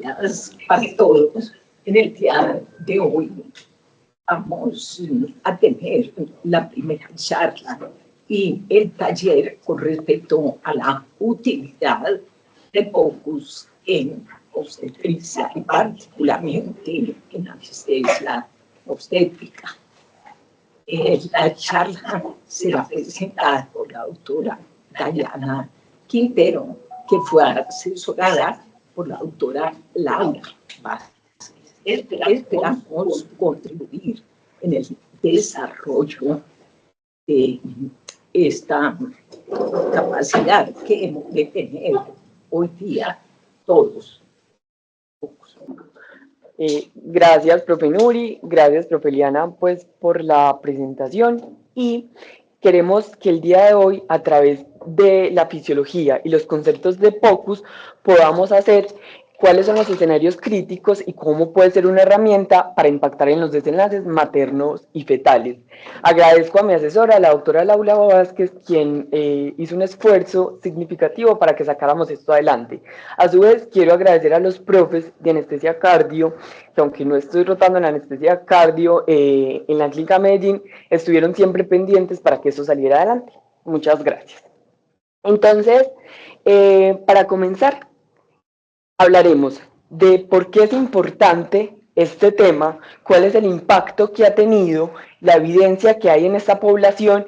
días para todos. En el día de hoy vamos a tener la primera charla y el taller con respecto a la utilidad de POCUS en obstetricia y particularmente en anestesia obstétrica. La charla será presentada por la doctora Dayana Quintero, que fue asesorada por la doctora Laura Vázquez. Esperamos contribuir en el desarrollo de esta capacidad que hemos de tener hoy día todos. Gracias, profe Nuri, gracias, profe Liana, pues por la presentación, y queremos que el día de hoy, a través de la fisiología y los conceptos de POCUS, podamos hacer cuáles son los escenarios críticos y cómo puede ser una herramienta para impactar en los desenlaces maternos y fetales. Agradezco a mi asesora, la doctora Laura Vázquez, quien hizo un esfuerzo significativo para que sacáramos esto adelante. A su vez, quiero agradecer a los profes de anestesia cardio, que aunque no estoy rotando en anestesia cardio en la clínica Medellín, estuvieron siempre pendientes para que esto saliera adelante. Muchas gracias. Entonces, para comenzar, hablaremos de por qué es importante este tema, cuál es el impacto que ha tenido, la evidencia que hay en esta población,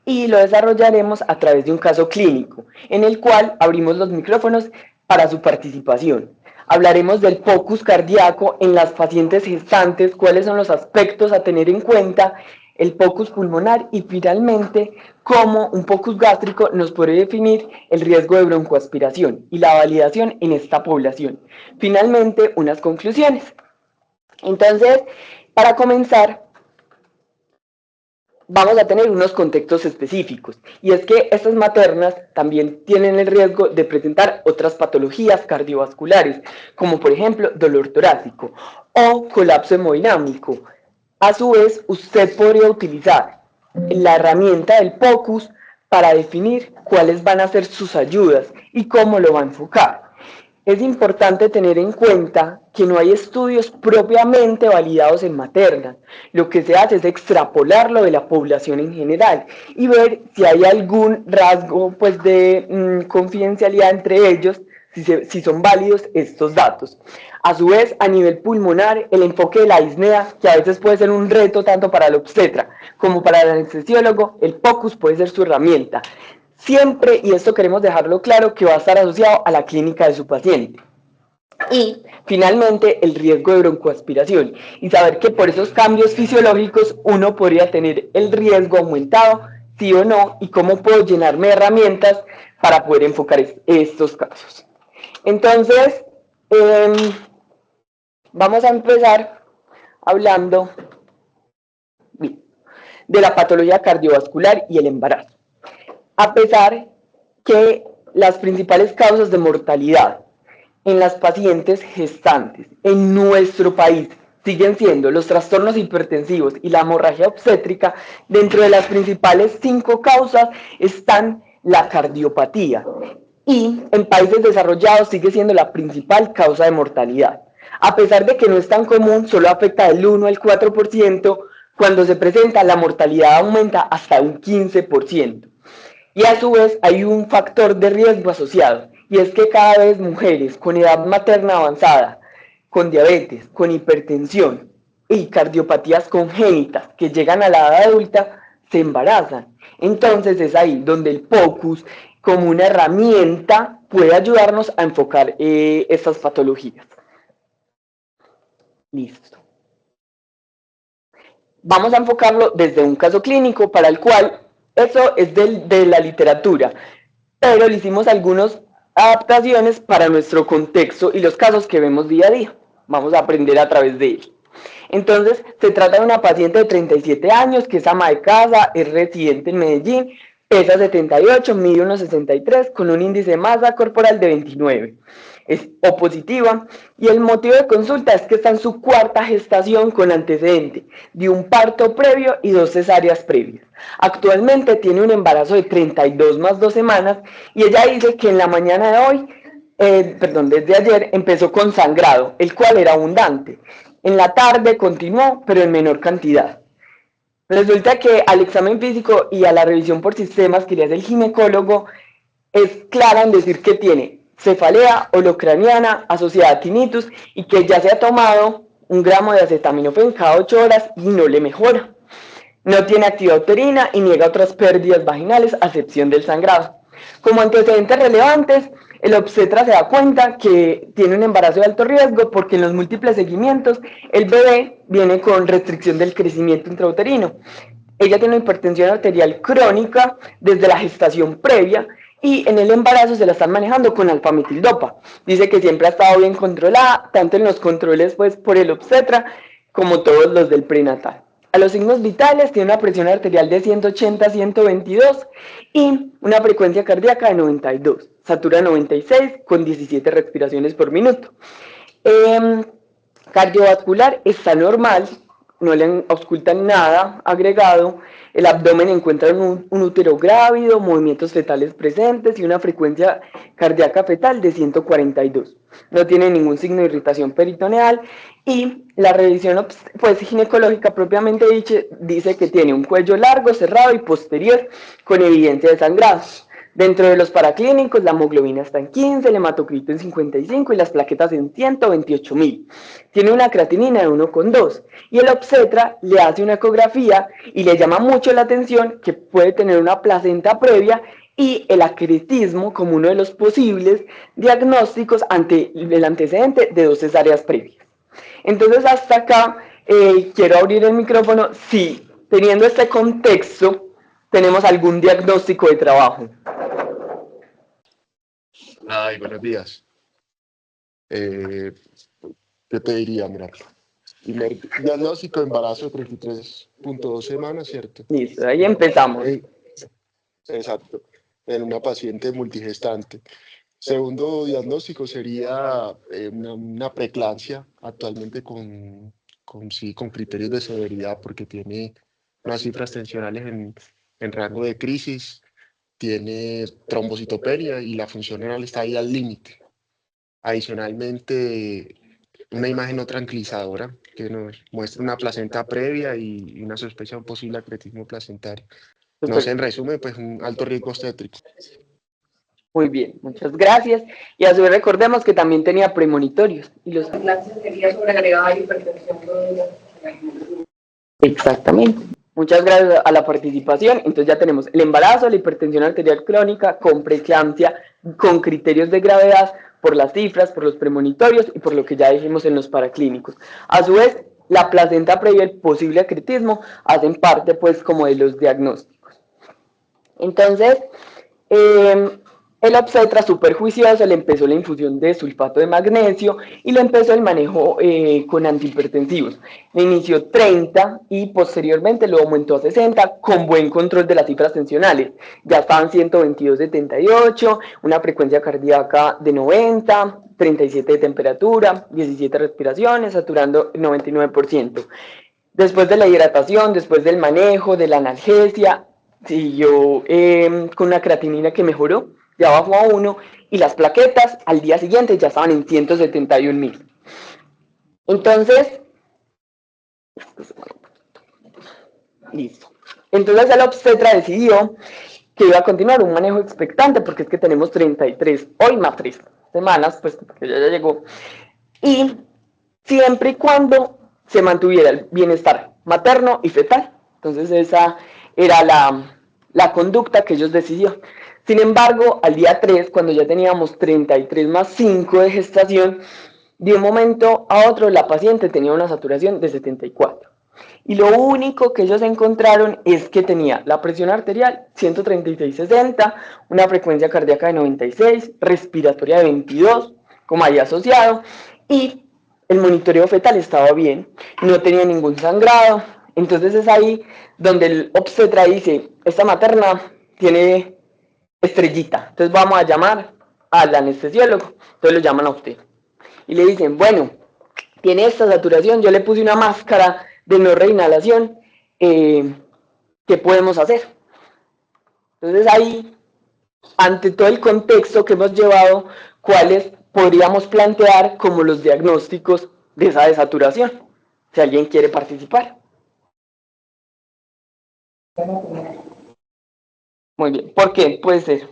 y lo desarrollaremos a través de un caso clínico, en el cual abrimos los micrófonos para su participación. Hablaremos del POCUS cardíaco en las pacientes gestantes, cuáles son los aspectos a tener en cuenta, el POCUS pulmonar y finalmente cómo un POCUS gástrico nos puede definir el riesgo de broncoaspiración y la validación en esta población. Finalmente, unas conclusiones. Entonces, para comenzar, vamos a tener unos contextos específicos, y es que estas maternas también tienen el riesgo de presentar otras patologías cardiovasculares, como por ejemplo dolor torácico o colapso hemodinámico. A su vez, usted podría utilizar la herramienta del POCUS para definir cuáles van a ser sus ayudas y cómo lo va a enfocar. Es importante tener en cuenta que no hay estudios propiamente validados en maternas. Lo que se hace es extrapolarlo de la población en general y ver si hay algún rasgo pues, de confidencialidad entre ellos, si son válidos estos datos. A su vez, a nivel pulmonar, el enfoque de la disnea, que a veces puede ser un reto tanto para el obstetra como para el anestesiólogo, el POCUS puede ser su herramienta. Siempre, y esto queremos dejarlo claro, que va a estar asociado a la clínica de su paciente. Y finalmente el riesgo de broncoaspiración y saber que por esos cambios fisiológicos uno podría tener el riesgo aumentado, sí o no, y cómo puedo llenarme de herramientas para poder enfocar estos casos. Entonces, vamos a empezar hablando de la patología cardiovascular y el embarazo. A pesar que las principales causas de mortalidad en las pacientes gestantes en nuestro país siguen siendo los trastornos hipertensivos y la hemorragia obstétrica, dentro de las principales 5 causas están la cardiopatía, y en países desarrollados sigue siendo la principal causa de mortalidad. A pesar de que no es tan común, solo afecta del 1 al 4%, cuando se presenta la mortalidad aumenta hasta un 15%. Y a su vez hay un factor de riesgo asociado, y es que cada vez mujeres con edad materna avanzada, con diabetes, con hipertensión y cardiopatías congénitas que llegan a la edad adulta, se embarazan. Entonces es ahí donde el POCUS, como una herramienta, puede ayudarnos a enfocar estas patologías. Listo. Vamos a enfocarlo desde un caso clínico para el cual eso es de la literatura, pero le hicimos algunas adaptaciones para nuestro contexto y los casos que vemos día a día. Vamos a aprender a través de él. Entonces, se trata de una paciente de 37 años que es ama de casa, es residente en Medellín, pesa 78, mide 1,63, con un índice de masa corporal de 29. Es O positiva, y el motivo de consulta es que está en su 4ª gestación con antecedente de un parto previo y 2 cesáreas previas. Actualmente tiene un embarazo de 32 más 2 semanas y ella dice que en la mañana de hoy desde ayer empezó con sangrado, el cual era abundante. En la tarde continuó, pero en menor cantidad. Resulta que al examen físico y a la revisión por sistemas que le hace el ginecólogo, es clara en decir que tiene cefalea holocraniana asociada a tinnitus y que ya se ha tomado 1 gramo de acetaminofén cada 8 horas y no le mejora. No tiene actividad uterina y niega otras pérdidas vaginales a excepción del sangrado. Como antecedentes relevantes, el obstetra se da cuenta que tiene un embarazo de alto riesgo porque en los múltiples seguimientos el bebé viene con restricción del crecimiento intrauterino. Ella tiene una hipertensión arterial crónica desde la gestación previa y en el embarazo se la están manejando con alfametildopa. Dice que siempre ha estado bien controlada, tanto en los controles pues por el obstetra como todos los del prenatal. A los signos vitales tiene una presión arterial de 180 a 122 y una frecuencia cardíaca de 92, satura 96 con 17 respiraciones por minuto. Cardiovascular está normal, no le auscultan nada agregado, el abdomen encuentra un útero grávido, movimientos fetales presentes y una frecuencia cardíaca fetal de 142. No tiene ningún signo de irritación peritoneal y la revisión pues, ginecológica propiamente dice que tiene un cuello largo, cerrado y posterior con evidencia de sangrado. Dentro de los paraclínicos, la hemoglobina está en 15, el hematocrito en 55 y las plaquetas en 128.000. Tiene una creatinina de 1,2 y el obstetra le hace una ecografía y le llama mucho la atención que puede tener una placenta previa y el acretismo como uno de los posibles diagnósticos ante el antecedente de 2 cesáreas previas. Entonces hasta acá quiero abrir el micrófono si teniendo este contexto tenemos algún diagnóstico de trabajo. Ay, buenos días. ¿Qué te diría? Mira, primer diagnóstico de embarazo de 33.2 semanas, ¿cierto? Listo, ahí empezamos. Exacto, en una paciente multigestante. Segundo diagnóstico sería una preeclampsia, actualmente con criterios de severidad, porque tiene unas cifras tensionales en rango de crisis, tiene trombocitopenia y la función renal está ahí al límite. Adicionalmente, una imagen no tranquilizadora que nos muestra una placenta previa y una sospecha de un posible acretismo placentario. No sé, en resumen, pues un alto riesgo obstétrico. Muy bien, muchas gracias. Y a su vez recordemos que también tenía premonitorios. Y los sería sobre agregada hipertensión. Exactamente. Muchas gracias a la participación. Entonces ya tenemos el embarazo, la hipertensión arterial crónica, con preeclampsia, con criterios de gravedad, por las cifras, por los premonitorios y por lo que ya dijimos en los paraclínicos. A su vez, la placenta previa y el posible acretismo hacen parte pues como de los diagnósticos. Entonces, el obstetra súper juicioso le empezó la infusión de sulfato de magnesio y le empezó el manejo con antihipertensivos. Le inició 30 y posteriormente lo aumentó a 60 con buen control de las cifras tensionales. Ya estaban 122/78, una frecuencia cardíaca de 90, 37 de temperatura, 17 respiraciones, saturando 99%. Después de la hidratación, después del manejo, de la analgesia, siguió con una creatinina que mejoró, ya bajó a 1 y las plaquetas al día siguiente ya estaban en 171.000. Entonces, listo. Entonces el obstetra decidió que iba a continuar un manejo expectante porque es que tenemos 33, hoy más 3 semanas, pues que ya llegó. Y siempre y cuando se mantuviera el bienestar materno y fetal. Entonces esa era la conducta que ellos decidieron. Sin embargo, al día 3, cuando ya teníamos 33 más 5 de gestación, de un momento a otro la paciente tenía una saturación de 74. Y lo único que ellos encontraron es que tenía la presión arterial 136/60, una frecuencia cardíaca de 96, respiratoria de 22, como había asociado, y el monitoreo fetal estaba bien, no tenía ningún sangrado. Entonces es ahí donde el obstetra dice, esta materna tiene estrellita, entonces vamos a llamar al anestesiólogo. Entonces lo llaman a usted y le dicen, bueno, tiene esta saturación, yo le puse una máscara de no reinhalación, ¿qué podemos hacer? Entonces ahí, ante todo el contexto que hemos llevado cuáles podríamos plantear como los diagnósticos de esa desaturación. Si alguien quiere participar. Muy bien. ¿Por qué? Puede ser.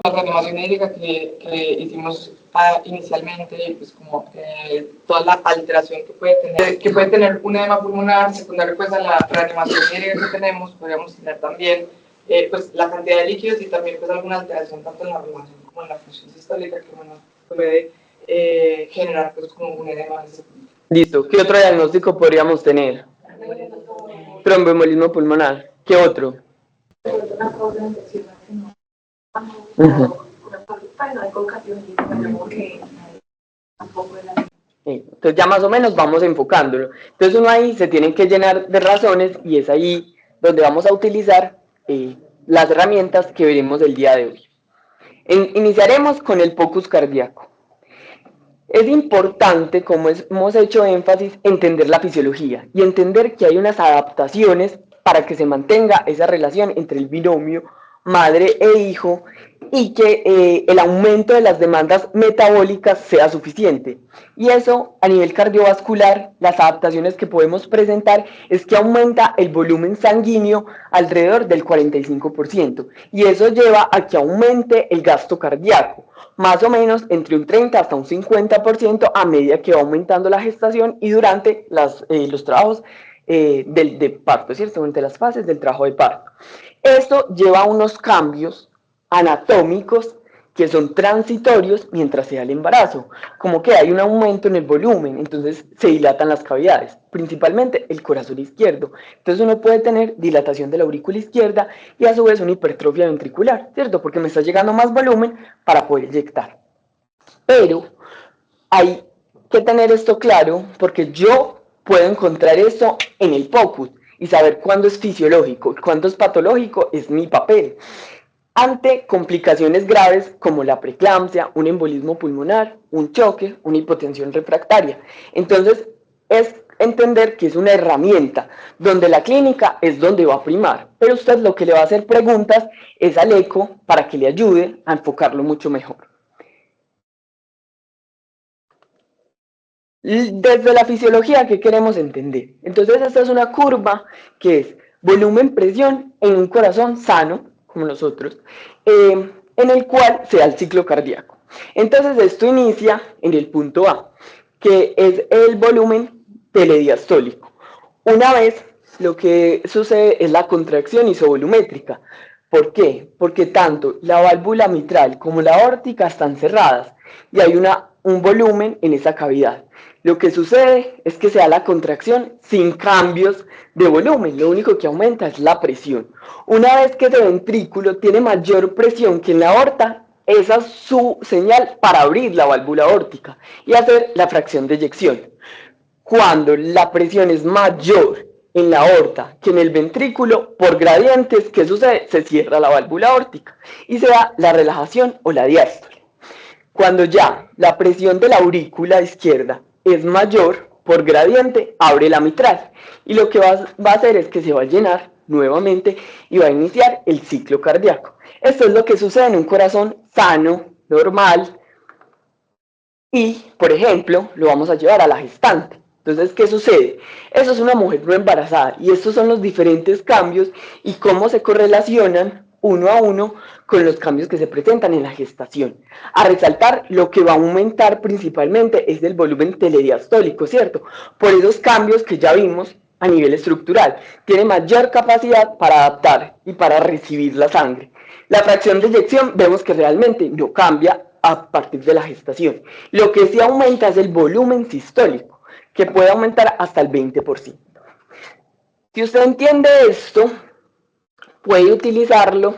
La reanimación hídrica que hicimos inicialmente, pues como toda la alteración que puede tener un edema pulmonar secundario pues a la reanimación hídrica que tenemos, podríamos tener también pues la cantidad de líquidos y también pues alguna alteración tanto en la reanimación como en la función sistólica que bueno, puede generar pues como un edema en ese punto. Listo. ¿Qué otro diagnóstico podríamos tener? Tromboembolismo pulmonar. ¿Qué otro? Entonces ya más o menos vamos enfocándolo. Entonces uno ahí se tiene que llenar de razones y es ahí donde vamos a utilizar las herramientas que veremos el día de hoy. Iniciaremos con el POCUS cardíaco. Es importante, como hemos hecho énfasis, entender la fisiología y entender que hay unas adaptaciones para que se mantenga esa relación entre el binomio madre e hijo y que el aumento de las demandas metabólicas sea suficiente. Y eso, a nivel cardiovascular, las adaptaciones que podemos presentar es que aumenta el volumen sanguíneo alrededor del 45%, y eso lleva a que aumente el gasto cardíaco, más o menos entre un 30 hasta un 50% a medida que va aumentando la gestación y durante los trabajos de parto, ¿cierto? Durante las fases del trabajo de parto. Esto lleva a unos cambios anatómicos que son transitorios mientras se da el embarazo, como que hay un aumento en el volumen, entonces se dilatan las cavidades, principalmente el corazón izquierdo. Entonces uno puede tener dilatación de la aurícula izquierda y a su vez una hipertrofia ventricular, ¿cierto? Porque me está llegando más volumen para poder inyectar. Pero hay que tener esto claro porque yo puedo encontrar esto en el POCUS y saber cuándo es fisiológico y cuándo es patológico es mi papel. Ante complicaciones graves como la preeclampsia, un embolismo pulmonar, un choque, una hipotensión refractaria. Entonces, es entender que es una herramienta donde la clínica es donde va a primar, pero usted lo que le va a hacer preguntas es al eco para que le ayude a enfocarlo mucho mejor. Desde la fisiología, ¿qué queremos entender? Entonces, esta es una curva que es volumen-presión en un corazón sano, como nosotros, en el cual se da el ciclo cardíaco. Entonces, esto inicia en el punto A, que es el volumen telediastólico. Una vez, lo que sucede es la contracción isovolumétrica. ¿Por qué? Porque tanto la válvula mitral como la aórtica están cerradas y hay un volumen en esa cavidad. Lo que sucede es que se da la contracción sin cambios de volumen, lo único que aumenta es la presión. Una vez que ese ventrículo tiene mayor presión que en la aorta, esa es su señal para abrir la válvula aórtica y hacer la fracción de eyección. Cuando la presión es mayor en la aorta que en el ventrículo, por gradientes, ¿qué sucede? Se cierra la válvula aórtica y se da la relajación o la diástole. Cuando ya la presión de la aurícula izquierda es mayor, por gradiente, abre la mitral y lo que va a hacer es que se va a llenar nuevamente y va a iniciar el ciclo cardíaco. Esto es lo que sucede en un corazón sano, normal y, por ejemplo, lo vamos a llevar a la gestante. Entonces, ¿qué sucede? Eso es una mujer no embarazada y estos son los diferentes cambios y cómo se correlacionan uno a uno con los cambios que se presentan en la gestación. A resaltar, lo que va a aumentar principalmente es el volumen telediastólico, ¿cierto? Por esos cambios que ya vimos a nivel estructural. Tiene mayor capacidad para adaptar y para recibir la sangre. La fracción de eyección vemos que realmente no cambia a partir de la gestación. Lo que sí aumenta es el volumen sistólico, que puede aumentar hasta el 20%. Si usted entiende esto, puede utilizarlo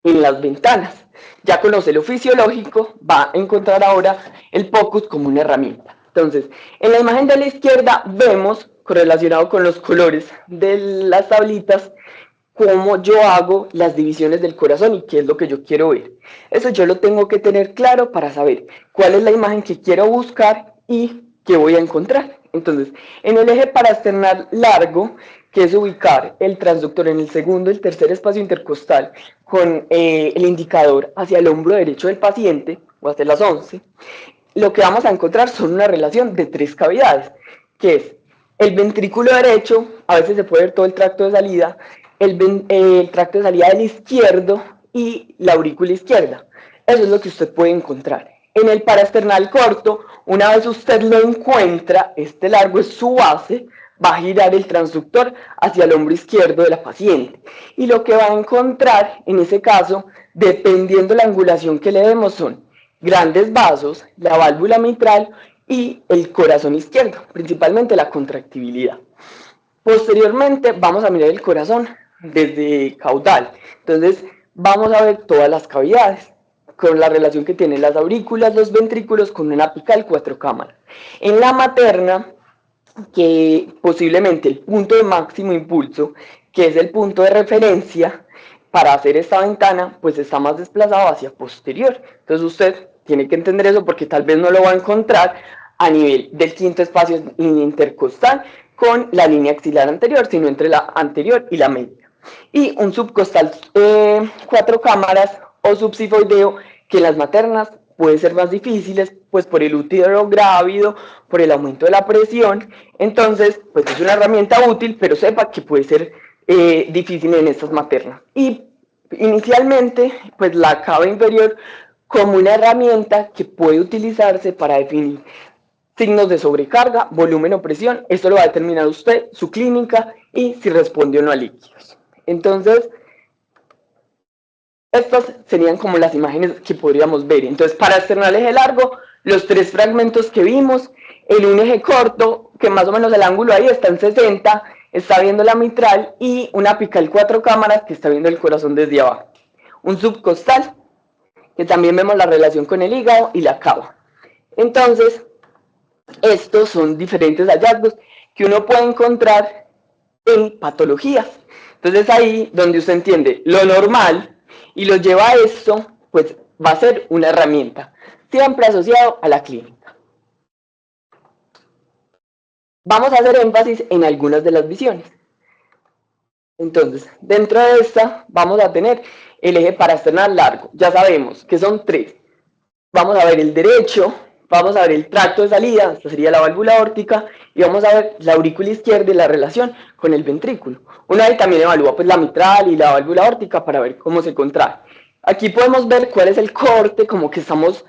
en las ventanas. Ya conoce lo fisiológico, va a encontrar ahora el POCUS como una herramienta. Entonces, en la imagen de la izquierda vemos, correlacionado con los colores de las tablitas, cómo yo hago las divisiones del corazón y qué es lo que yo quiero ver. Eso yo lo tengo que tener claro para saber cuál es la imagen que quiero buscar y qué voy a encontrar. Entonces, en el eje paraesternal largo, que es ubicar el transductor en el segundo y el tercer espacio intercostal con el indicador hacia el hombro derecho del paciente, o hacia las 11, lo que vamos a encontrar son una relación de 3 cavidades, que es el ventrículo derecho, a veces se puede ver todo el tracto de salida, el tracto de salida del izquierdo y la aurícula izquierda. Eso es lo que usted puede encontrar. En el paraesternal corto, una vez usted lo encuentra, este largo es su base, va a girar el transductor hacia el hombro izquierdo de la paciente. Y lo que va a encontrar, en ese caso, dependiendo de la angulación que le demos, son grandes vasos, la válvula mitral y el corazón izquierdo, principalmente la contractibilidad. Posteriormente vamos a mirar el corazón desde caudal. Entonces vamos a ver todas las cavidades con la relación que tienen las aurículas, los ventrículos con una apical 4 cámaras. En la materna, que posiblemente el punto de máximo impulso, que es el punto de referencia para hacer esta ventana, pues está más desplazado hacia posterior. Entonces usted tiene que entender eso porque tal vez no lo va a encontrar a nivel del quinto espacio intercostal con la línea axilar anterior, sino entre la anterior y la media. Y un subcostal 4 cámaras o subsifoideo, que en las maternas puede ser más difíciles, pues por el útero grávido, por el aumento de la presión. Entonces, pues es una herramienta útil, pero sepa que puede ser difícil en estas maternas. Y inicialmente, pues la cava inferior como una herramienta que puede utilizarse para definir signos de sobrecarga, volumen o presión. Esto lo va a determinar usted, su clínica y si responde o no a líquidos. Entonces, estas serían como las imágenes que podríamos ver. Entonces, para externar eje largo, los 3 fragmentos que vimos, el un eje corto, que más o menos el ángulo ahí está en 60, está viendo la mitral, y una apical 4 cámaras que está viendo el corazón desde abajo. Un subcostal, que también vemos la relación con el hígado y la cava. Entonces, estos son diferentes hallazgos que uno puede encontrar en patologías. Entonces ahí donde usted entiende lo normal y lo lleva a esto, pues va a ser una herramienta, siempre asociado a la clínica. Vamos a hacer énfasis en algunas de las visiones. Entonces, dentro de esta vamos a tener el eje paraesternal largo. Ya sabemos que son 3. Vamos a ver el derecho, vamos a ver el tracto de salida, esta sería la válvula aórtica, y vamos a ver la aurícula izquierda y la relación con el ventrículo. Una vez también evalúa pues la mitral y la válvula aórtica para ver cómo se contrae. Aquí podemos ver cuál es el corte como que estamos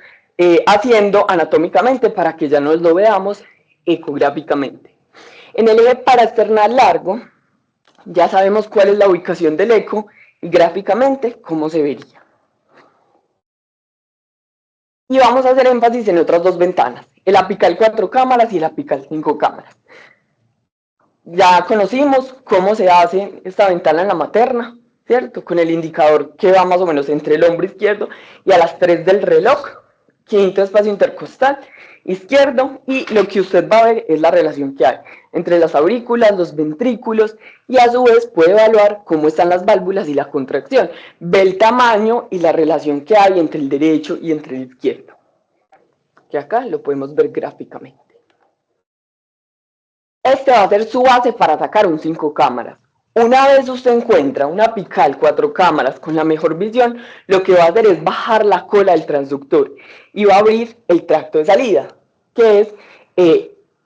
haciendo anatómicamente para que ya nos lo veamos ecográficamente. En el eje paraesternal largo ya sabemos cuál es la ubicación del eco y gráficamente cómo se vería. Y vamos a hacer énfasis en otras 2 ventanas, el apical 4 cámaras y el apical 5 cámaras. Ya conocimos cómo se hace esta ventana en la materna, ¿cierto? Con el indicador que va más o menos entre el hombro izquierdo y a las 3 del reloj, quinto espacio intercostal izquierdo, y lo que usted va a ver es la relación que hay entre las aurículas, los ventrículos, y a su vez puede evaluar cómo están las válvulas y la contracción, ve el tamaño y la relación que hay entre el derecho y entre el izquierdo, que acá lo podemos ver gráficamente. Este va a ser su base para sacar un 5 cámaras. Una vez usted encuentra una apical 4 cámaras con la mejor visión, lo que va a hacer es bajar la cola del transductor y va a abrir el tracto de salida, que es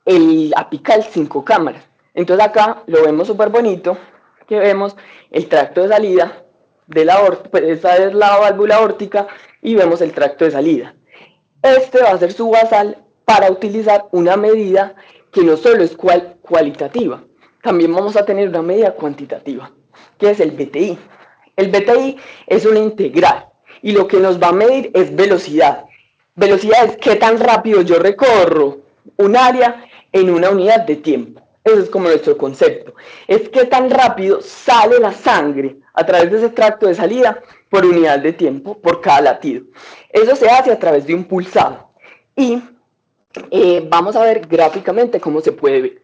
el apical 5 cámaras. Entonces acá lo vemos súper bonito, que vemos el tracto de salida de la aorta, pues esta es la válvula aórtica, y vemos el tracto de salida. Este va a ser su basal para utilizar una medida que no solo es cualitativa, también vamos a tener una medida cuantitativa, que es el BTI. El BTI es una integral y lo que nos va a medir es velocidad. Velocidad es qué tan rápido yo recorro un área en una unidad de tiempo. Eso es como nuestro concepto. Es qué tan rápido sale la sangre a través de ese tracto de salida por unidad de tiempo, por cada latido. Eso se hace a través de un pulsado. Y vamos a ver gráficamente cómo se puede ver.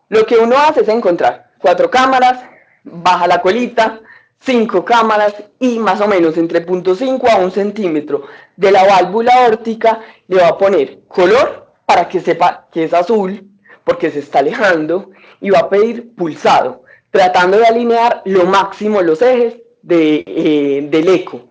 Lo que uno hace es encontrar 4 cámaras, baja la colita, 5 cámaras y más o menos entre 0.5 a 1 centímetro de la válvula aórtica le va a poner color para que sepa que es azul porque se está alejando, y va a pedir pulsado tratando de alinear lo máximo los ejes del eco.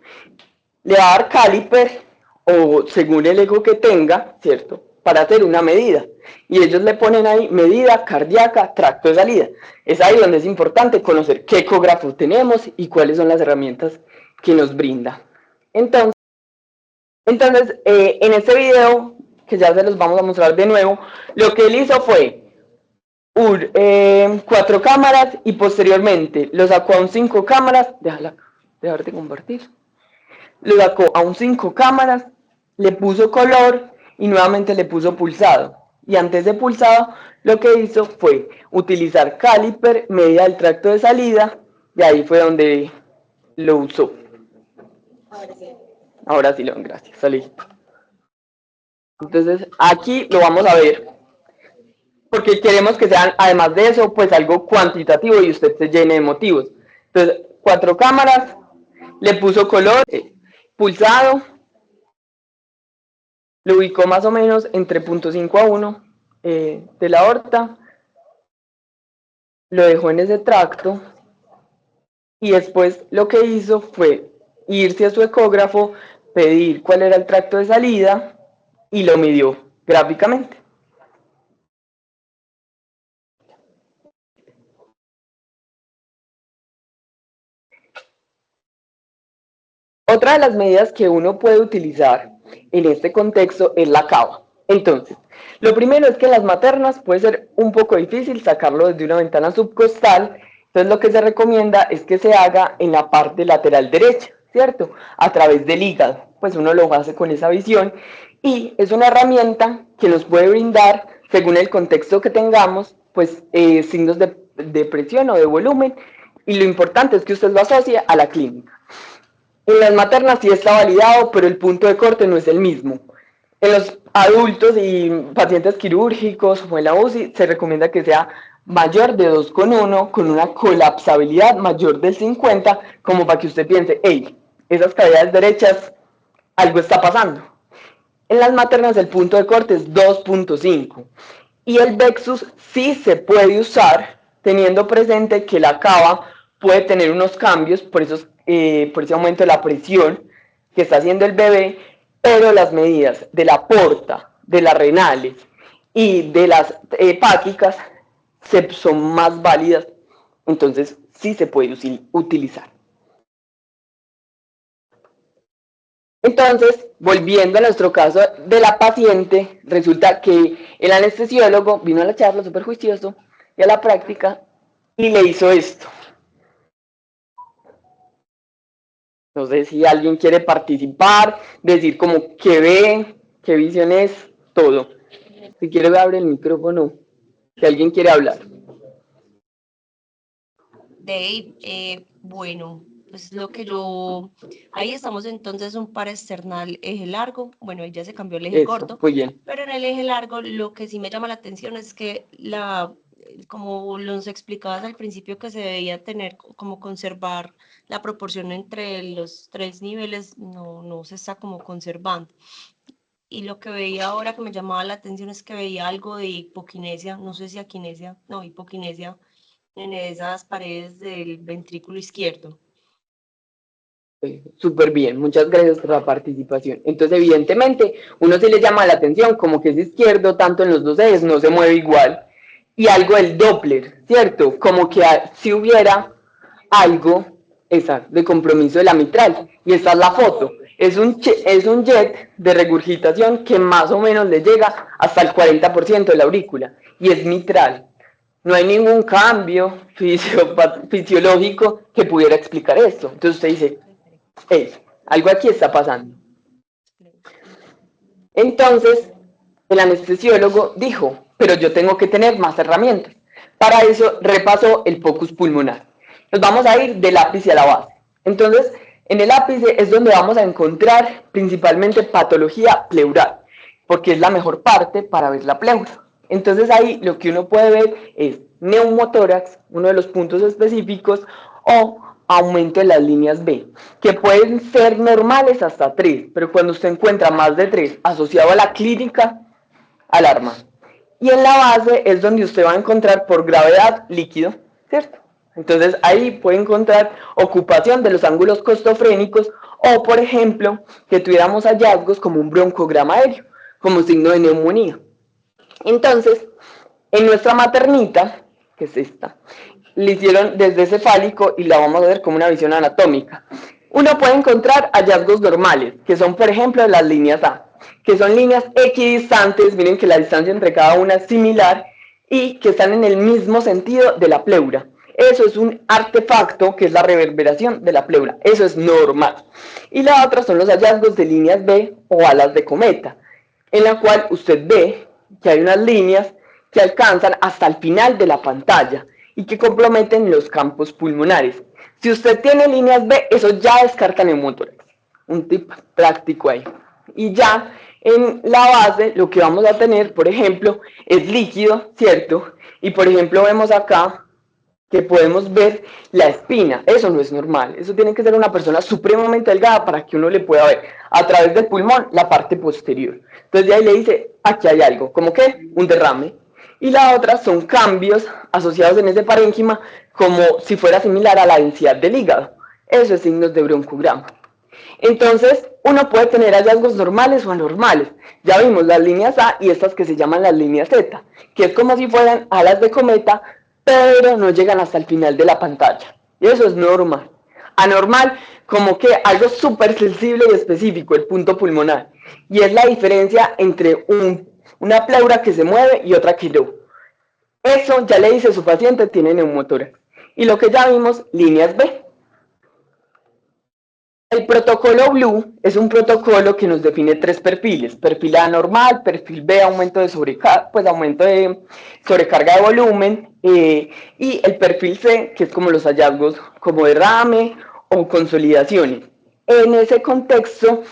Le va a dar caliper o según el eco que tenga, ¿cierto? Para hacer una medida. Y ellos le ponen ahí medida cardíaca, tracto de salida. Es ahí donde es importante conocer qué ecógrafo tenemos y cuáles son las herramientas que nos brinda. Entonces en este video, que ya se los vamos a mostrar de nuevo, lo que él hizo fue 4 cámaras y posteriormente lo sacó a un 5 cámaras. Dejar de compartir. Lo sacó a un 5 cámaras, le puso color y nuevamente le puso pulsado. Y antes de pulsado, lo que hizo fue utilizar caliper, medida del tracto de salida, y ahí fue donde lo usó. Ahora sí, gracias, salí. Entonces, aquí lo vamos a ver, porque queremos que sean, además de eso, pues algo cuantitativo y usted se llene de motivos. Entonces, 4 cámaras, le puso color, pulsado, lo ubicó más o menos entre 0.5 a 1 de la aorta, lo dejó en ese tracto y después lo que hizo fue irse a su ecógrafo, pedir cuál era el tracto de salida y lo midió gráficamente. Otra de las medidas que uno puede utilizar en este contexto es la cava. Entonces, lo primero es que en las maternas puede ser un poco difícil sacarlo desde una ventana subcostal, entonces lo que se recomienda es que se haga en la parte lateral derecha, ¿cierto? A través del hígado, pues uno lo hace con esa visión y es una herramienta que nos puede brindar, según el contexto que tengamos, pues signos de presión o de volumen, y lo importante es que usted lo asocie a la clínica. En las maternas sí está validado, pero el punto de corte no es el mismo. En los adultos y pacientes quirúrgicos o en la UCI se recomienda que sea mayor de 2,1 con una colapsabilidad mayor del 50, como para que usted piense, hey, esas cavidades derechas, algo está pasando. En las maternas el punto de corte es 2,5 y el Vexus sí se puede usar teniendo presente que la cava puede tener unos cambios por ese aumento de la presión que está haciendo el bebé, pero las medidas de la porta, de las renales y de las hepáticas son más válidas, entonces sí se puede utilizar. Entonces, volviendo a nuestro caso de la paciente, resulta que el anestesiólogo vino a la charla súper juicioso y a la práctica y le hizo esto. No sé si alguien quiere participar, decir como qué ve, qué visión es, todo. Si quiere abre el micrófono, si alguien quiere hablar. Dave, bueno, pues lo que yo, ahí estamos entonces un par external eje largo, bueno, ahí ya se cambió el eje corto, muy bien. Pero en el eje largo lo que sí me llama la atención es que como nos explicabas al principio que se debía tener, como conservar la proporción entre los 3 niveles, no se está como conservando. Y lo que veía ahora que me llamaba la atención es que veía algo de hipoquinesia, no sé si aquinesia, no, hipoquinesia, en esas paredes del ventrículo izquierdo. Súper bien, muchas gracias por la participación. Entonces, evidentemente, uno sí le llama la atención, como que es izquierdo, tanto en los dos ejes, no se mueve igual. Y algo del Doppler, ¿cierto? Como que si hubiera algo de compromiso de la mitral. Y esta es la foto. Es un jet de regurgitación que más o menos le llega hasta el 40% de la aurícula. Y es mitral. No hay ningún cambio fisiológico que pudiera explicar esto. Entonces usted dice, algo aquí está pasando. Entonces, el anestesiólogo dijo, pero yo tengo que tener más herramientas. Para eso repasó el focus pulmonar. Nos vamos a ir del ápice a la base. Entonces, en el ápice es donde vamos a encontrar principalmente patología pleural, porque es la mejor parte para ver la pleura. Entonces ahí lo que uno puede ver es neumotórax, uno de los puntos específicos, o aumento de las líneas B, que pueden ser normales hasta 3, pero cuando usted encuentra más de 3 asociado a la clínica, alarma. Y en la base es donde usted va a encontrar por gravedad líquido, ¿cierto? Entonces ahí puede encontrar ocupación de los ángulos costofrénicos o, por ejemplo, que tuviéramos hallazgos como un broncograma aéreo, como signo de neumonía. Entonces, en nuestra maternita, que es esta, le hicieron desde cefálico y la vamos a ver como una visión anatómica. Uno puede encontrar hallazgos normales, que son, por ejemplo, las líneas A, que son líneas equidistantes, miren que la distancia entre cada una es similar y que están en el mismo sentido de la pleura. Eso es un artefacto que es la reverberación de la pleura, eso es normal. Y la otra son los hallazgos de líneas B o alas de cometa, en la cual usted ve que hay unas líneas que alcanzan hasta el final de la pantalla y que comprometen los campos pulmonares. Si usted tiene líneas B, eso ya descarta neumotórax. Un tip práctico ahí. Y ya en la base lo que vamos a tener, por ejemplo, es líquido, ¿cierto? Y por ejemplo vemos acá que podemos ver la espina. Eso no es normal. Eso tiene que ser una persona supremamente delgada para que uno le pueda ver a través del pulmón la parte posterior. Entonces de ahí le dice, aquí hay algo, ¿como qué? Un derrame. Y la otra son cambios asociados en ese parénquima como si fuera similar a la densidad del hígado. Eso es signos de broncograma. Entonces, uno puede tener hallazgos normales o anormales. Ya vimos las líneas A y estas que se llaman las líneas Z, que es como si fueran alas de cometa, pero no llegan hasta el final de la pantalla. Y eso es normal. Anormal, como que algo súper sensible y específico, el punto pulmonar. Y es la diferencia entre una pleura que se mueve y otra que no. Eso ya le dice su paciente tiene neumotórax. Y lo que ya vimos, líneas B. El protocolo Blue es un protocolo que nos define tres perfiles: perfil A normal, perfil B aumento de sobrecarga, sobrecarga de volumen, y el perfil C, que es como los hallazgos como derrame o consolidaciones. En ese contexto,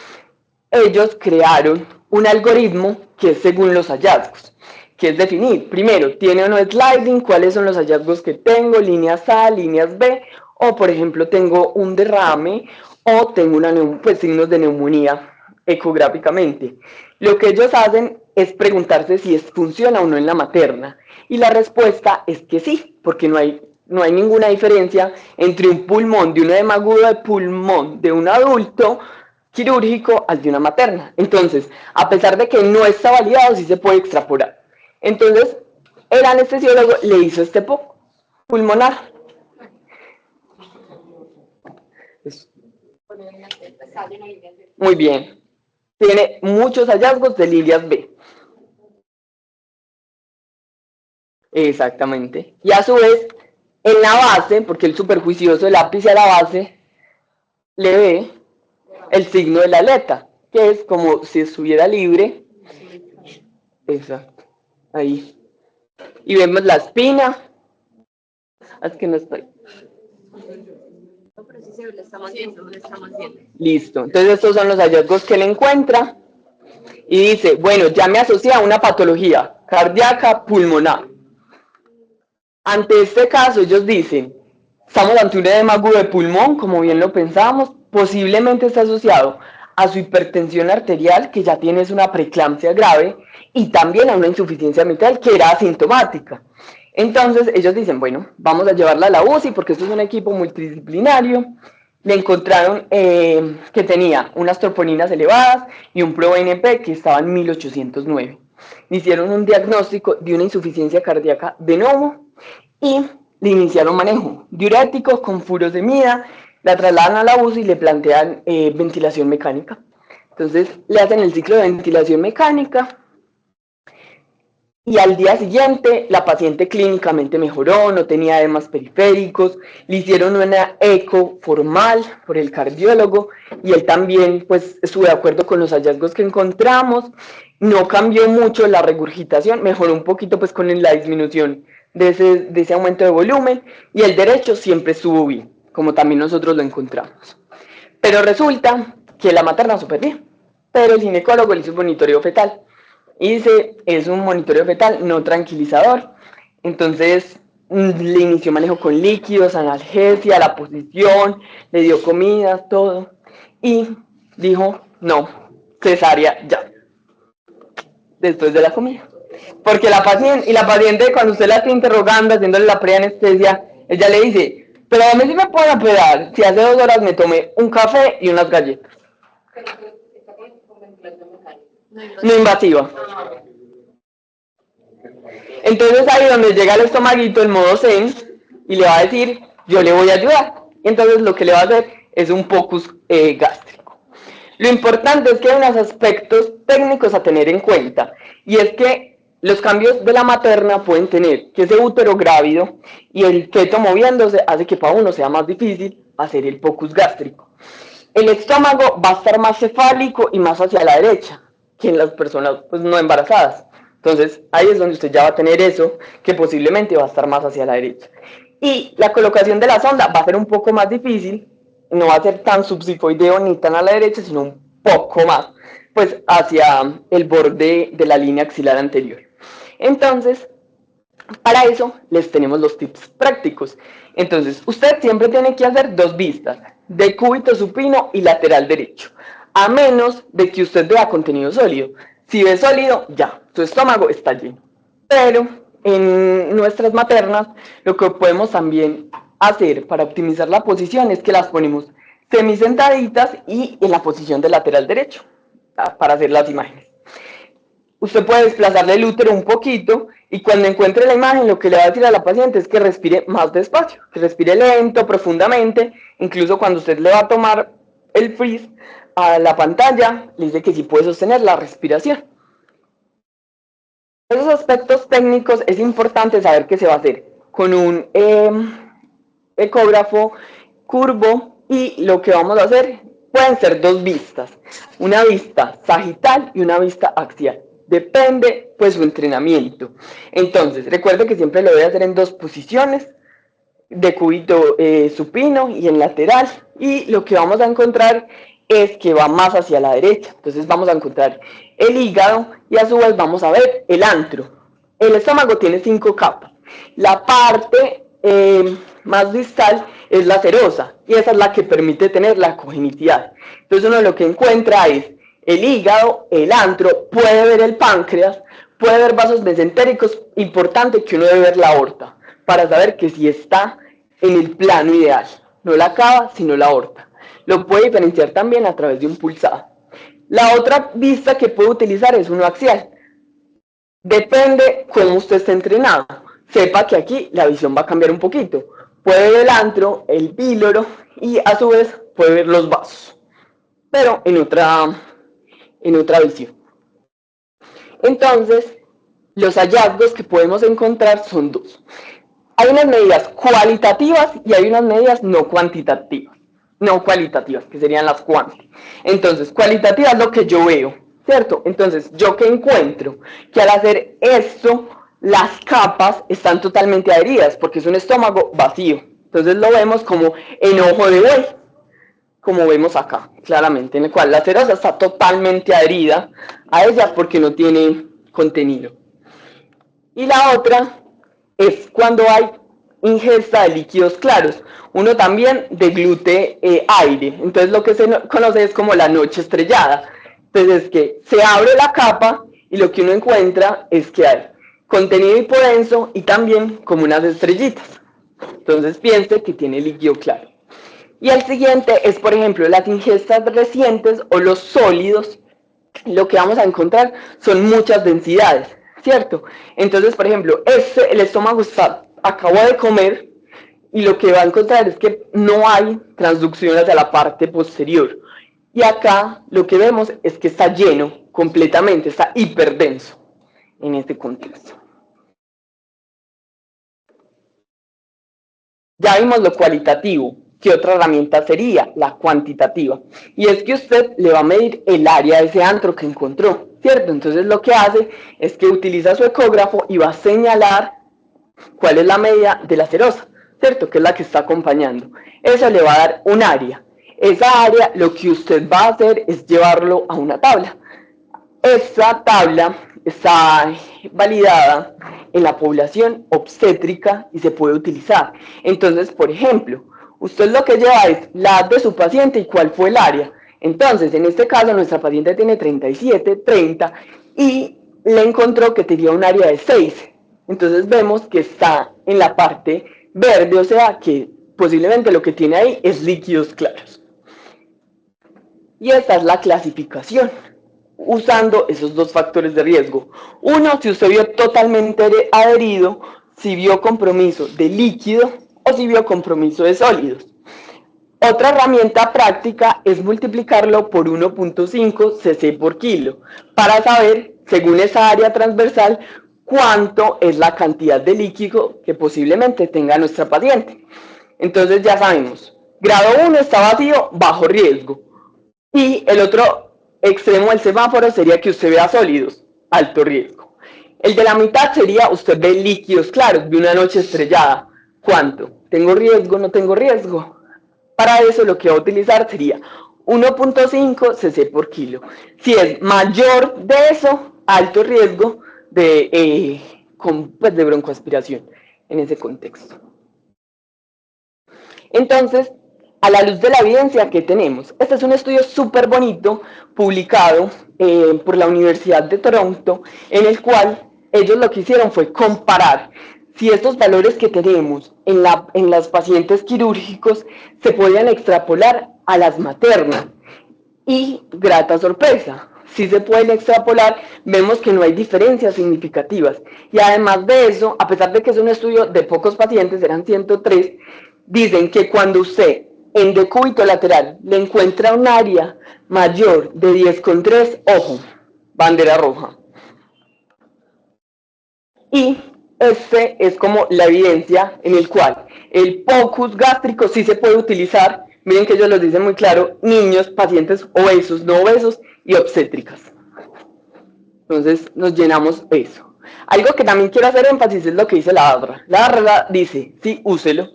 ellos crearon un algoritmo que es según los hallazgos, que es definir, primero, ¿tiene o no sliding? ¿Cuáles son los hallazgos que tengo? Líneas A, líneas B, o por ejemplo tengo un derrame o tengo signos de neumonía ecográficamente. Lo que ellos hacen es preguntarse si funciona o no en la materna, y la respuesta es que sí, porque no hay ninguna diferencia entre un pulmón de un edema agudo de pulmón de un adulto quirúrgico al de una materna. Entonces, a pesar de que no está validado, sí se puede extrapolar. Entonces, el anestesiólogo le hizo este pulmonar. Muy bien. Tiene muchos hallazgos de líneas B. Exactamente. Y a su vez, en la base, porque el superjuicioso del ápice a la base le ve el signo de la aleta, que es como si estuviera libre. Exacto. Ahí. Y vemos la espina. Es que no estoy. Listo. Entonces estos son los hallazgos que él encuentra. Y dice, bueno, ya me asocia a una patología cardíaca pulmonar. Ante este caso, ellos dicen, estamos ante un edema agudo de pulmón, como bien lo pensábamos, posiblemente está asociado a su hipertensión arterial, que ya tienes una preeclampsia grave, y también a una insuficiencia mitral que era asintomática. Entonces ellos dicen, bueno, vamos a llevarla a la UCI porque esto es un equipo multidisciplinario. Le encontraron que tenía unas troponinas elevadas y un ProBNP que estaba en 1809. Hicieron un diagnóstico de una insuficiencia cardíaca de nuevo y le iniciaron manejo diurético con furosemida, la trasladan a la UCI y le plantean ventilación mecánica. Entonces le hacen el ciclo de ventilación mecánica y al día siguiente la paciente clínicamente mejoró, no tenía edemas periféricos, le hicieron una eco formal por el cardiólogo y él también pues estuvo de acuerdo con los hallazgos que encontramos, no cambió mucho la regurgitación, mejoró un poquito pues con la disminución de ese aumento de volumen, y el derecho siempre estuvo bien, como también nosotros lo encontramos. Pero resulta que la materna súper bien, pero el ginecólogo le hizo un monitoreo fetal. Y dice, es un monitoreo fetal no tranquilizador. Entonces le inició manejo con líquidos, analgesia, la posición, le dio comida, todo. Y dijo, no, cesárea ya, después de la comida. Porque la paciente cuando usted la está interrogando, haciéndole la preanestesia, ella le dice, pero a mí sí me pueden operar si hace 2 horas me tomé un café y unas galletas. Está con ventilación mecánica. No invasiva. Entonces ahí donde llega el estomaguito, el modo zen, y le va a decir, yo le voy a ayudar. Entonces lo que le va a hacer es un POCUS gástrico. Lo importante es que hay unos aspectos técnicos a tener en cuenta, y es que los cambios de la materna pueden tener que ese útero grávido y el feto moviéndose hace que para uno sea más difícil hacer el POCUS gástrico. El estómago va a estar más cefálico y más hacia la derecha que en las personas pues, no embarazadas. Entonces, ahí es donde usted ya va a tener eso, que posiblemente va a estar más hacia la derecha. Y la colocación de la sonda va a ser un poco más difícil, no va a ser tan subsifoideo ni tan a la derecha, sino un poco más, pues hacia el borde de la línea axilar anterior. Entonces, para eso les tenemos los tips prácticos. Entonces, usted siempre tiene que hacer 2 vistas, de cúbito supino y lateral derecho, a menos de que usted vea contenido sólido. Si ve sólido, ya, su estómago está lleno. Pero en nuestras maternas, lo que podemos también hacer para optimizar la posición es que las ponemos semisentaditas y en la posición del lateral derecho, para hacer las imágenes. Usted puede desplazarle el útero un poquito y cuando encuentre la imagen lo que le va a decir a la paciente es que respire más despacio, que respire lento, profundamente, incluso cuando usted le va a tomar el freeze a la pantalla, le dice que sí puede sostener la respiración. Esos aspectos técnicos es importante saber que se va a hacer con un ecógrafo curvo y lo que vamos a hacer pueden ser 2 vistas, una vista sagital y una vista axial. Depende pues su entrenamiento. Entonces, recuerde que siempre lo voy a hacer en 2 posiciones, de cúbito supino y en lateral. Y lo que vamos a encontrar es que va más hacia la derecha. Entonces vamos a encontrar el hígado y a su vez vamos a ver el antro. El estómago tiene 5 capas. La parte más distal es la serosa y esa es la que permite tener la cogenitividad. Entonces uno lo que encuentra es el hígado, el antro, puede ver el páncreas, puede ver vasos mesentéricos, importante que uno debe ver la aorta para saber que si está en el plano ideal, no la cava sino la aorta. Lo puede diferenciar también a través de un pulsado. La otra vista que puede utilizar es uno axial. Depende cómo usted esté entrenado. Sepa que aquí la visión va a cambiar un poquito. Puede ver el antro, el píloro y a su vez puede ver los vasos, pero en otra visión. Entonces, los hallazgos que podemos encontrar son 2. Hay unas medidas cualitativas y hay unas medidas no cuantitativas. No cualitativas, que serían las cuanti. Entonces, cualitativas es lo que yo veo, ¿cierto? Entonces, ¿yo qué encuentro? Que al hacer esto, las capas están totalmente adheridas, porque es un estómago vacío. Entonces lo vemos como en ojo de buey, como vemos acá, claramente, en el cual la serosa está totalmente adherida a ella porque no tiene contenido. Y la otra es cuando hay ingesta de líquidos claros. Uno también deglute aire. Entonces lo que se conoce es como la noche estrellada. Entonces es que se abre la capa y lo que uno encuentra es que hay contenido hipodenso y también como unas estrellitas. Entonces piense que tiene líquido claro. Y el siguiente es, por ejemplo, las ingestas recientes o los sólidos. Lo que vamos a encontrar son muchas densidades, ¿cierto? Entonces, por ejemplo, el estómago acabó de comer y lo que va a encontrar es que no hay transducción hacia la parte posterior. Y acá lo que vemos es que está lleno completamente, está hiperdenso en este contexto. Ya vimos lo cualitativo. ¿Qué otra herramienta sería? La cuantitativa. Y es que usted le va a medir el área de ese antro que encontró, ¿cierto? Entonces lo que hace es que utiliza su ecógrafo y va a señalar cuál es la medida de la serosa, ¿cierto? Que es la que está acompañando. Eso le va a dar un área. Esa área lo que usted va a hacer es llevarlo a una tabla. Esta tabla está validada en la población obstétrica y se puede utilizar. Entonces, por ejemplo, usted lo que lleva es la edad de su paciente y cuál fue el área. Entonces, en este caso, nuestra paciente tiene 37, 30 y le encontró que tenía un área de 6. Entonces vemos que está en la parte verde, o sea que posiblemente lo que tiene ahí es líquidos claros. Y esta es la clasificación, usando esos dos factores de riesgo. Uno, si usted vio totalmente adherido, si vio compromiso de líquido o si vio compromiso de sólidos. Otra herramienta práctica es multiplicarlo por 1.5 cc por kilo para saber, según esa área transversal, cuánto es la cantidad de líquido que posiblemente tenga nuestra paciente. Entonces ya sabemos, grado 1 está vacío, bajo riesgo. Y el otro extremo del semáforo sería que usted vea sólidos, alto riesgo. El de la mitad sería usted ve líquidos claros, de una noche estrellada. ¿Cuánto? ¿Tengo riesgo? ¿No tengo riesgo? Para eso lo que va a utilizar sería 1.5 cc por kilo. Si es mayor de eso, alto riesgo de broncoaspiración en ese contexto. Entonces, a la luz de la evidencia que tenemos, este es un estudio súper bonito publicado por la Universidad de Toronto, en el cual ellos lo que hicieron fue comparar si estos valores que tenemos en las pacientes quirúrgicos se podían extrapolar a las maternas. Y, grata sorpresa, si se pueden extrapolar, vemos que no hay diferencias significativas. Y además de eso, a pesar de que es un estudio de pocos pacientes, eran 103, dicen que cuando usted en decúbito lateral le encuentra un área mayor de 10,3, ojo, bandera roja. Y este es como la evidencia en el cual el POCUS gástrico sí se puede utilizar. Miren que ellos lo dicen muy claro, niños, pacientes obesos, no obesos y obstétricas. Entonces nos llenamos eso. Algo que también quiero hacer énfasis es lo que dice la ADRA. La ADRA dice, sí, úselo,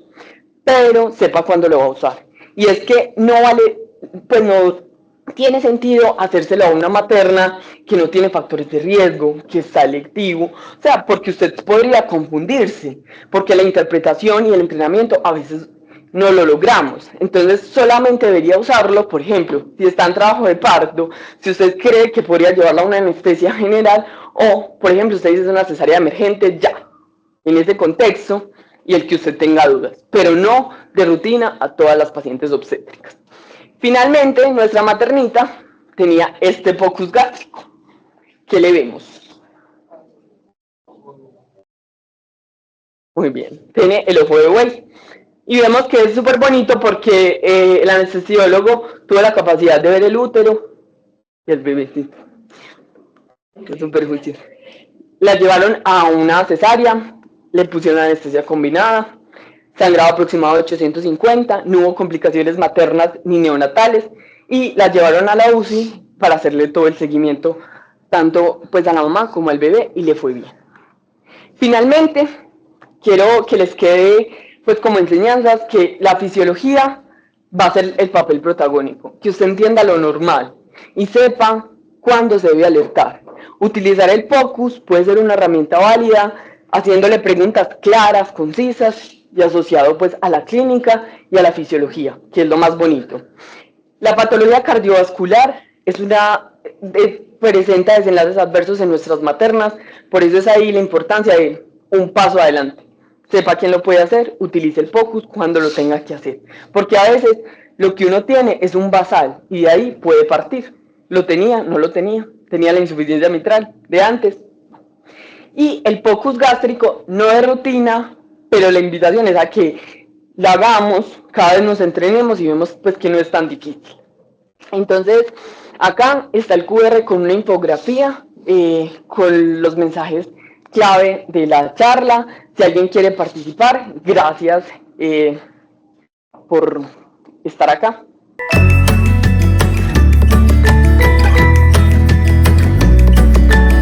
pero sepa cuándo lo va a usar. Y es que no vale, pues no tiene sentido hacérselo a una materna que no tiene factores de riesgo, que es selectivo, o sea, porque usted podría confundirse, porque la interpretación y el entrenamiento a veces no lo logramos. Entonces solamente debería usarlo, por ejemplo, si está en trabajo de parto, si usted cree que podría llevarla a una anestesia general o, por ejemplo, usted dice es una cesárea emergente, ya, en ese contexto, y el que usted tenga dudas, pero no de rutina a todas las pacientes obstétricas. Finalmente, nuestra maternita tenía este POCUS gástrico. ¿Qué le vemos? Muy bien, tiene el ojo de buey. Y vemos que es súper bonito porque el anestesiólogo tuvo la capacidad de ver el útero y el bebecito. Es súper juicioso. La llevaron a una cesárea, le pusieron anestesia combinada, sangrado aproximado de 850, no hubo complicaciones maternas ni neonatales y la llevaron a la UCI para hacerle todo el seguimiento, tanto pues a la mamá como al bebé, y le fue bien. Finalmente, quiero que les quede pues como enseñanzas que la fisiología va a ser el papel protagónico, que usted entienda lo normal y sepa cuándo se debe alertar. Utilizar el POCUS puede ser una herramienta válida, haciéndole preguntas claras, concisas y asociado pues a la clínica y a la fisiología, que es lo más bonito. La patología cardiovascular es presenta desenlaces adversos en nuestras maternas, por eso es ahí la importancia de un paso adelante. Sepa quién lo puede hacer, utilice el POCUS cuando lo tenga que hacer, porque a veces lo que uno tiene es un basal y de ahí puede partir. Lo tenía, no lo tenía, tenía la insuficiencia mitral de antes. Y el POCUS gástrico no es rutina, pero la invitación es a que la hagamos, cada vez nos entrenemos y vemos pues que no es tan difícil. Entonces, acá está el QR con una infografía, con los mensajes clave de la charla. Si alguien quiere participar, gracias por estar acá.